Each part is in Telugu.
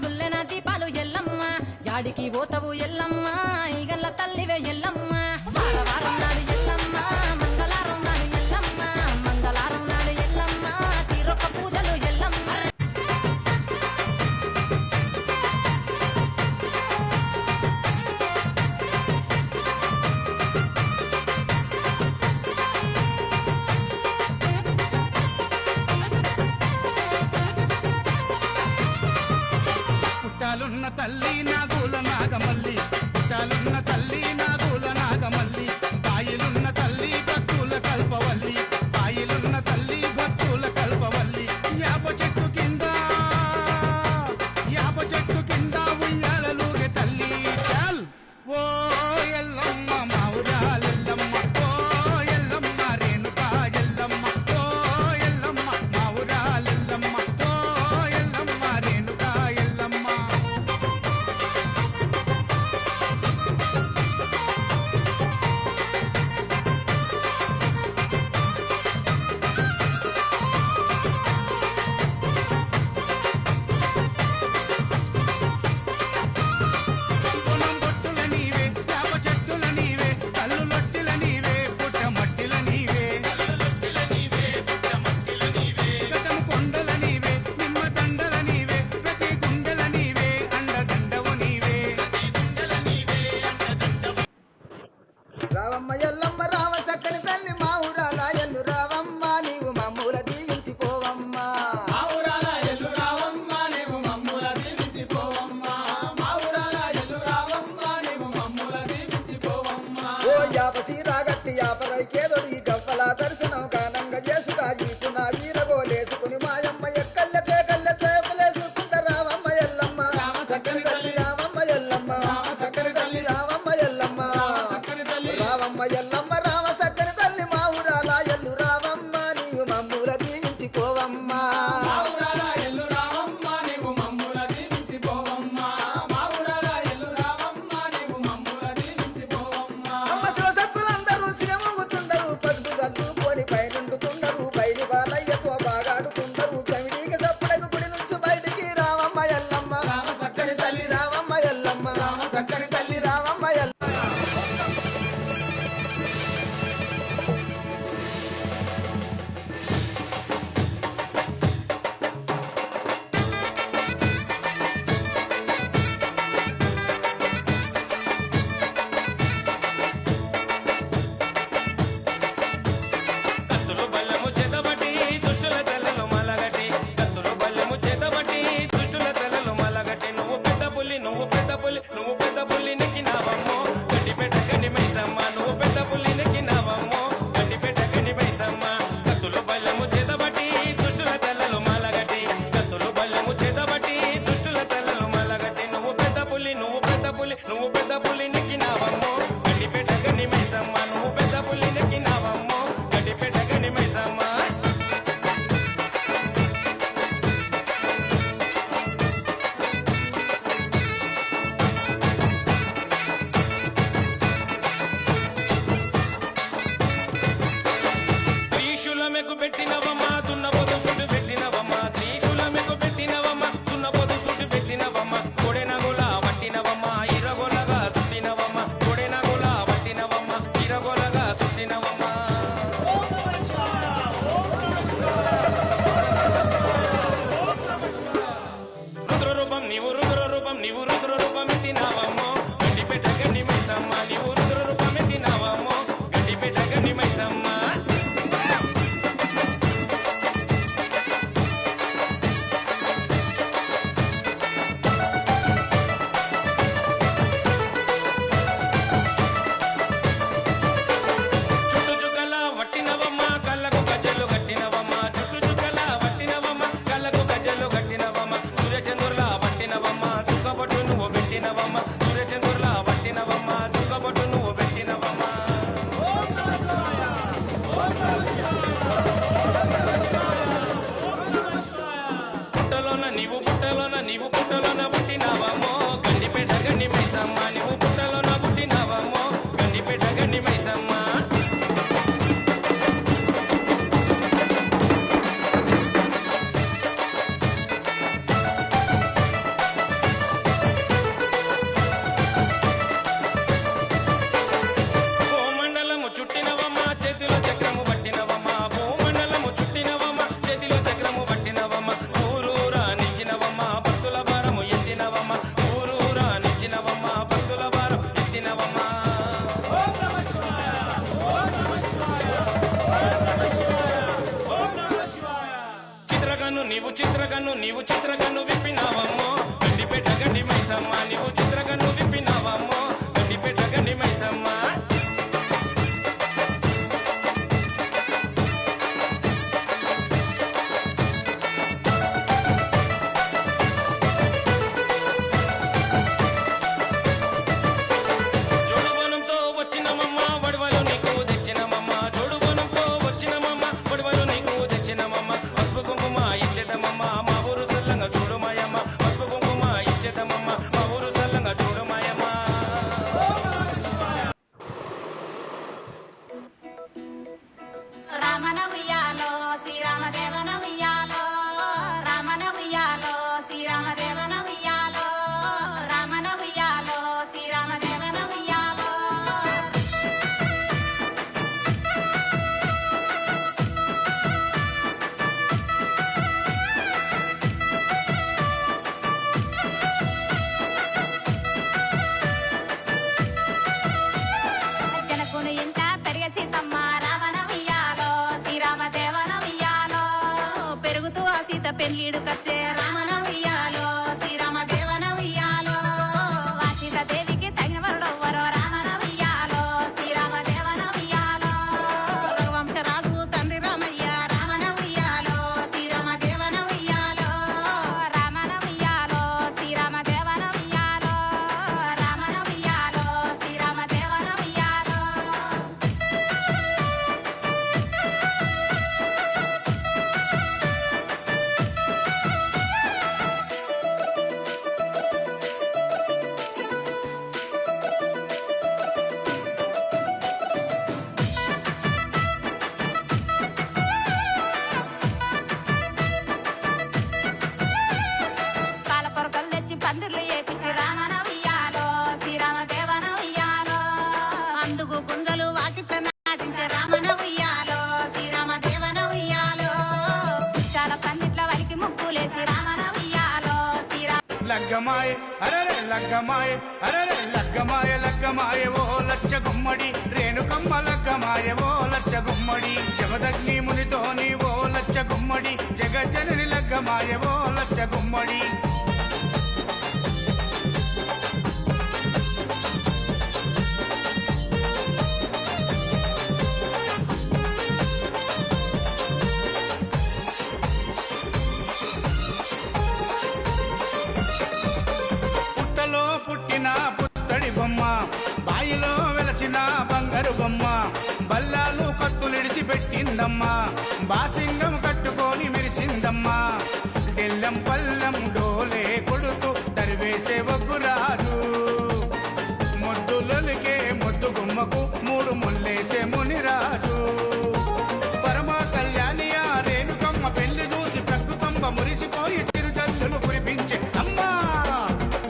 గుల్లెన దీపాలు ఎల్లమ్మ యాడికి పోతవు ఎల్లమ్మ ఈగల్ల తల్లివే ఎల్లమ్మ వారం నాడు ఎల్లమ్మ మంగళవారం నాడు ఎల్లమ్మ మంగళవారం నాడు ఎల్లమ్మ తీరొక్క పూజలు ఎల్లమ్మ పుట్టాలున్న తల్లి నాగుల నాగమల్లి పుట్టాలున్న తల్లి నాగుల నాగమల్లి బాయిలున్న తల్లి భక్తుల కల్పవల్లి బాయిలున్న తల్లి భక్తుల కల్పవల్లి యాప చెట్టు కింద ఉయ్యాలలుగే తల్లి చాల్ ఓ ఎల్లమ్మ మావురాలెల్లమ్మ ఓ ఎల్లమ్మ రేణుకా ఎల్లమ్మ ఓ ఎల్లమ్మ మావురాలెల్లమ్మ ఓ ఎల్లమ్మ రేణుకా ఎల్లమ్మ పొలం బొట్టుల నీవే యాప చెట్టుల నీవే కల్లు లొట్టిల నీవే పుట్ట మట్టిల నీవే గతం కొండల నీవే నిమ్మ దండల నీవే ప్రతి గుండెల నీవే అండదండవు నీవే రావమ్మ ఎల్లమ్మ రావ సక్కని తల్లి మా ఊరాల ఎల్లు రావమ్మ నీవు మమ్ముల దీవించిపోవమ్మా మా ఊరాల ఎల్లు రావమ్మ నీవు మమ్ముల దీవించిపోవమ్మా మా ఊరాల ఎల్లు రావమ్మ నీవు మమ్ముల దీవించిపోవమ్మా ఓ యాపసి రాగట్టి యాపరైకేదొడి గవ్వల దర్శనం గానంగా చేసుగా ఈపున వీరగోలేసుకుని మాయమ్మ ఎక్కల్లె పేకల్లె చేపలేసుకుంట రావమ్మ ఎల్లమ్మ రామ సక్కని తల్లి రావమ్మ ఎల్లమ్మ రామ సక్కని తల్లి రావమ్మ ఎల్లమ్మ రామ సక్కని తల్లి రావమ్మ ఎల్లమ్మ రావ సక్కని తల్లి మా ఊరాల ఎల్లు రావమ్మ నీవు మమ్ముల దీవించిపోవమ్మా మా ఊరాల ఎల్లు రావమ్మ నీవు మమ్ముల దీవించిపోవమ్మా మా ఊరాల ఎల్లు రావమ్మ నీవు మమ్ముల దీవించిపోవమ్మా అమ్మ శివసత్తులందరూ శివమవుతుండరు పసుపు జల్లు పోని పైనుండుతుండరు బయలు బాలయ్యతో బాగాడుతుండరు చమిడికి సప్పుడకు గుడి నుంచి బయటికి రావమ్మ ఎల్లమ్మ రామ సక్కని తల్లి రావమ్మ ఎల్లమ్మ రామ సక్కని తల్లి రావమ్మ ఎల్లమ్మ కత్తులు బల్లెము చేతబట్టి దుష్టుల తెల్లలు మలగటి కత్తులు బల్లెము చేతబట్టి దుష్టుల తెల్లలు మలగటి నువ్వు పెద్ద పులి నెక్కినావమ్మో గడ్డిపేట గండి మైసమ్మ నువ్వు పెద్ద పులి నెక్కినావమ్మో గడ్డిపేట గండి మైసమ్మ కత్తులు బల్లెము చేతబట్టి దుష్టుల తెల్లలు మలగటి కత్తులు బల్లెము చేతబట్టి దుష్టుల తెల్లలు మలగటి నువ్వు పెద్ద పులి నెక్కినావమ్మో గడ్డిపేట గండి మైసమ్మ నువ్వు పెద్ద పులి నెక్కినావమ్మో గడ్డిపేట గండి మైసమ్మ త్రిశూలమెకు పెట్టినవమ్మా దున్నపోతు సుట్టు పెట్టినవమ్మా త్రిశూలమెకు పెట్టినవమ్మా దున్నపోతు సుట్టు పెట్టినవమ్మా కొడెనగుల పట్టినవమ్మా ఇరగొలగా సుట్టినవమ్మా కొడెనగుల పట్టినవమ్మా ఇరగొలగా సుట్టినవమ్మా రుద్రరూపం నీవు రుద్రరూపం ఎత్తినావమ్మో గడ్డిపేట గండి మైసమ్మ నీవు రుద్రరూపం ఎత్తినావమ్మో గడ్డిపేట గండి మైసమ్మ చుట్టు చుక్కల వట్టినవమ్మ కళ్ళకు గజ్జలు కట్టినవమ్మ చుట్టు చుక్కల వట్టినవమ్మ కళ్ళకు గజ్జలు కట్టినవమ్మ సూర్యచంద్రుల పట్టినవమ్మ చుక్కబొట్టు నువ్వు పెట్టినవమ్మ సూర్యచంద్రుల పట్టినవమ్మ చుక్కబొట్టు నువ్వు పెట్టినవమ్మ పుట్టలోన పుట్టినవమ్మో గండిపేట గండి మైసమ్మ నీవు పుట్టలోన పుట్టినవమ్మో గండిపేట గండి మైసమ్మ నీవు చిత్రకన్ను విప్పినావమ్మో గండిపేట గండి మైసమ్మ నీవు చిత్రకన్ను విప్పినావమ్మో గండిపేట గండి మైసమ్మ జోడుబోనంతో వచ్చినమమ్మ వడవలు నీకు తెచ్చినమమ్మ జోడుబోనంతో వచ్చినమమ్మ వడవలు నీకు తెచ్చినమమ్మ పసుపు కుంకుమ ఇచ్చేదమమ్మ మా ఊరు సల్లంగా చూడుమాయమ్మ పసుపు కుంకుమ ఇచ్చేదమమ్మ మా ఊరు సల్లంగా చూడుమాయమ్మ రామన ఉయ్యాలో శ్రీరామదేవన ఉయ్యాలో రామన ఉయ్యాలో శ్రీరామదేవన ఉయ్యాలో రామన ఉయ్యాలో శ్రీరామదేవన ఉయ్యాలో జనకుని ఇంట పెరిగే సీతమ్మ రావణ ఉయ్యాలో శ్రీరామదేవన ఉయ్యాలో పెరుగుతూ ఆ సీత పెళ్ళిడు కచ్చే రామన ఉయ్యాలో శ్రీరామదేవన ఉయ్యాలో ఆ సీత దేవికి తగిన వరుడెవ్వరో రామన ఉయ్యాలో శ్రీరామదేవన ఉయ్యాలో వంశరాజు తండ్రి రామయ్య రామన ఉయ్యాలో శ్రీరామదేవన ఉయ్యాలో రామన ఉయ్యాలో శ్రీరామదేవన ఉయ్యాలో రామన ఉయ్యాలో శ్రీరామదేవన ఉయ్యాలో పాల పొరకలు తెచ్చి పందిర్లు ఏపించి రామన ఉయ్యాలో శ్రీరామదేవన ఉయ్యాలో అందుకు గుంజలు వాకిట్ల నాటించే రామన ఉయ్యాలో శ్రీరామదేవన ఉయ్యాలో చాలా పందిట్ల వలికి ముగ్గులేసి రామన ఉయ్యాలో శ్రీరామ లగ్గమాయ అరరే లగ్గమాయ అరరే లగ్గమాయ లగ్గమాయ ఓ లచ్చ గుమ్మడి రేణుకమ్మ లగ్గమాయ ఓ లచ్చ గుమ్మడి జమదగ్ని మునితో నీ ఓ లచ్చ గుమ్మడి జగజ్జనని లగ్గమాయ ఓ లచ్చ గుమ్మడి పుట్టలో పుట్టిన పుత్తడి బొమ్మ బాయిలో వెలసిన బంగారు బొమ్మ బల్లాలు కత్తులిడిచి పెట్టిందమ్మా బాసింగం కట్టుకొని మెరిసిందమ్మా డెల్లం పల్లం డోలే కొడుతూ తరివేసే ఒగ్గురాజు మొద్దులొలికే మొద్దు గుమ్మకు మూడు ముల్లేసే మునిరాజు పరమ కళ్యాణి ఆ రేణుకమ్మ పెళ్లి చూసి ప్రకృతంబ మురిసిపోయి చిరుజల్లులు కురిపించే అమ్మా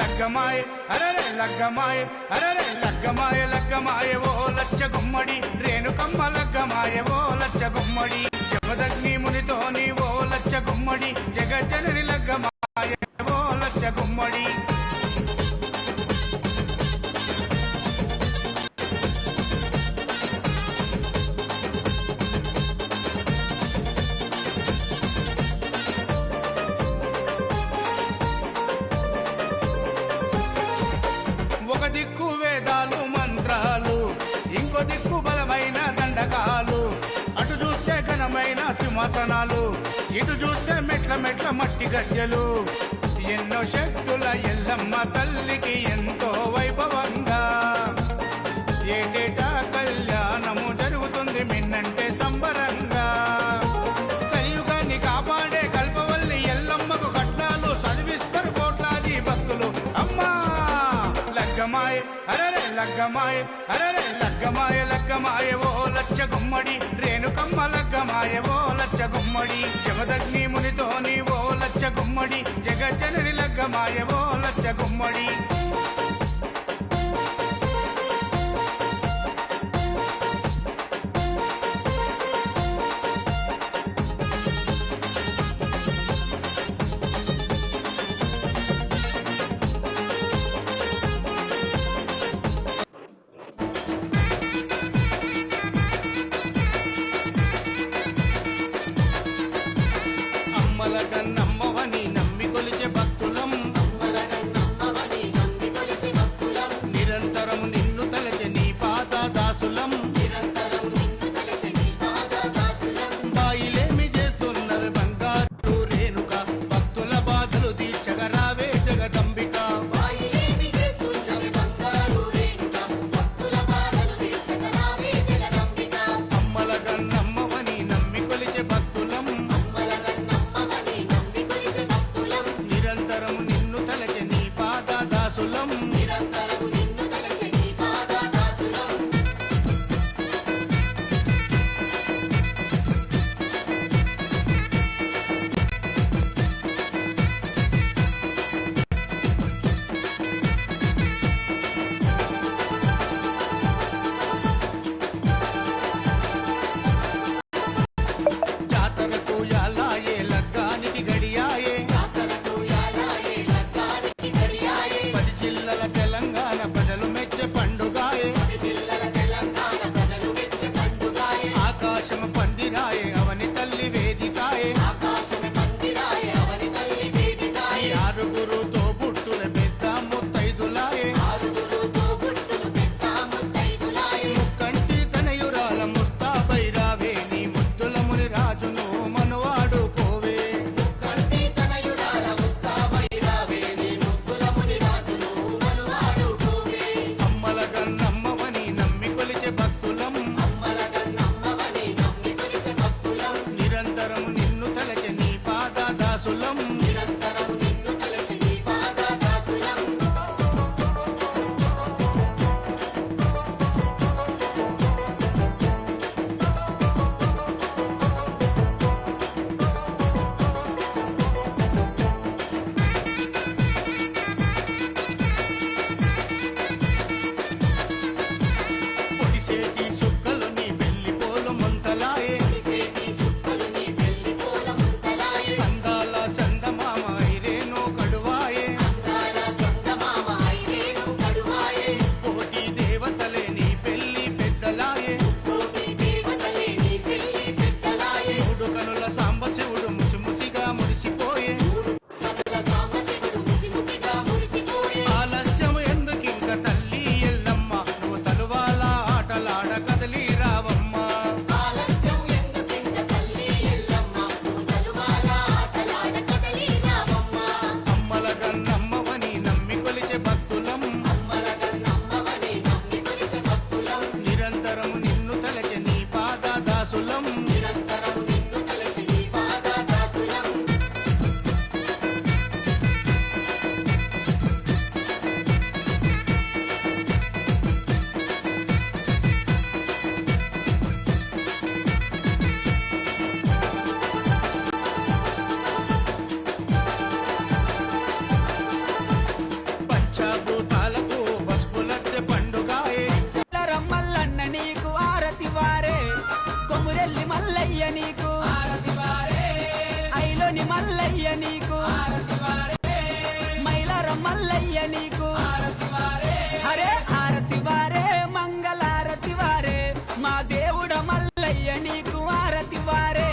లగ్గమాయ అరరే లగ్గమాయ అరరే లగ్గమాయ లగ్గమాయ ఓ లచ్చ గుమ్మడి రేణుకమ్మ లగ్గమాయ ఓ లచ్చ గుమ్మడి జమదగ్ని మునితో నీ ఓ లచ్చ గుమ్మడి జగజ్జనని లగ్గమాయ ఓ లచ్చ గుమ్మడి ఒక దిక్కు వేదాలు మంత్రాలు ఇంకో దిక్కు బలమైన దండకాలు అటు చూస్తే ఘనమైన సింహాసనాలు ఇటు చూస్తే మెట్ల మెట్ల మట్టి గజ్జలు ఎన్నో శక్తుల ఎల్లమ్మ తల్లికి ఎంతో వైభవంగా ఏటేటా కళ్యాణము జరుగుతుంది మిన్నంటే సంబరంగా కలియుగాన్ని కాపాడే కల్పవల్లి ఎల్లమ్మకు కట్నాలు చదివిస్తారు కోట్లాది భక్తులు అమ్మా లగ్గమాయ అరరే లగ్గమాయ అరరే లగ్గమాయ లగ్గమాయ ఓ లచ్చ గుమ్మడి రేణుకమ్మ లగ్గమాయ ఓ లచ్చ గుమ్మడి జమదగ్ని మునితో నీ ఓ లచ్చ గుమ్మడి జగజ్జనని లగ్గమాయ ఓ లచ్చ గుమ్మడి కన్న పందిరాయే అవని తల్లి వేదికాయే ఈ ఆరుగురు తోబుట్టుల పెద్ద ముత్తైదులాయే ముక్కంటి తనయురాల ముస్తాబై రావే నీ ముద్దుల ముని రాజును మనవాడుకోవే అమ్మల గన్నమ్మవని నమ్మి కొలిచే భక్తులం నిరంతరం నిన్ను తలచె నీ పాద దాసులం పొడిసేటి సుక్కలు నీ పెళ్లి పోలు ముంతలాయే అందాల చందమామ ఐరేను కడువాయే కోటి దేవతలే నీ పెళ్లి పెద్దలాయే మూడు కనుల సాంబశివుడు ముసిముసిగా మురిసిపోయే ఆలస్యం ఎందుకింక తల్లి ఎల్లమ్మ నువ్వు తలువాల ఆటలాడ కదలి రావమ్మా అమ్మల గన్నమ్మవని నమ్మి కొలిచే భక్తులం నిరంతరం నిన్ను తలచె నీ పాద దాసులం పంచభూతాలకు పసుపులద్దె పండుగాయే రమ్మల్లన్న నీకు ఆరతి వారే కొమురెల్లి మల్లయ్య నీకు ఆరతి వారే ఐలోని మల్లయ్య నీకు ఆరతి వారే మైలారం మల్లయ్య నీకు ఆరతి వారే అరే ఆరతి వారే మంగళారతి వారే మా దేవుడ మల్లయ్య నీకు ఆరతి వారే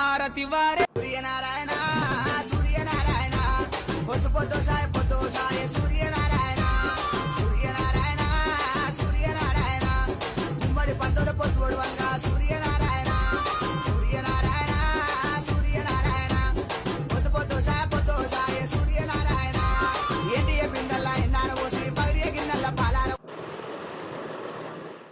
ఆరతి వారే